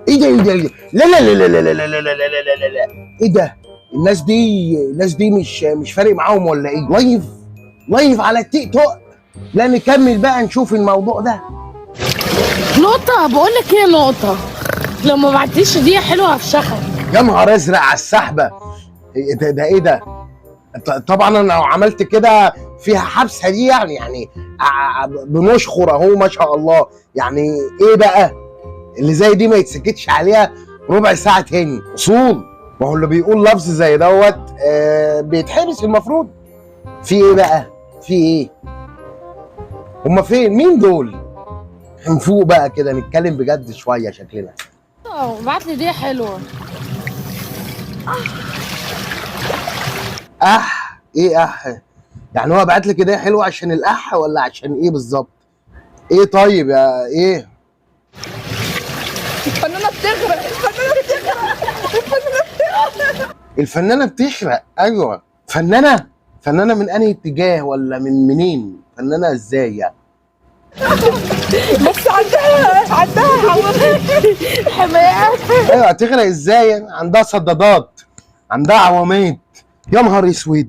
ايه ده ايه ده؟ لا لا لا لا لا لا لا لا لا لا لا لا، ايه ده؟ الناس دي مش فارق معاهم ولا ايه؟ لايف على التيك توك. لا نكمل بقى نشوف الموضوع ده. نقطة، بقول لك ايه نقطة، لو ما بعتليش هدية حلوة هفشخك. يا نهار ازرق على السحبه. ده ايه ده؟ طبعا انا لو عملت كده فيها حبس دي يعني بنشخر اهو ما شاء الله. يعني ايه بقى اللي زي دي ما يتسكتش عليها ربع ساعه تاني اصول؟ ما هو اللي بيقول لفظ زي دوت بيتحبس المفروض. في ايه بقى؟ في ايه؟ هما فين؟ مين دول؟ نفوق بقى كده نتكلم بجد شويه شكلنا. بعت لي هدية حلوة. ايه يعني هو بعت لك هديه حلوه عشان ولا عشان ايه بالظبط؟ ايه طيب يا ايه؟ الفنانة بتغرق، الفنانة بتغرق. الفنانه بتحرق؟ ايوه فنانه من انهي اتجاه ولا من منين؟ فنانه ازاي يعني؟ بس عندها حمايات. ايوه هتغرق ازاي؟ عندها صدادات، عندها عوامات. يا نهار اسود.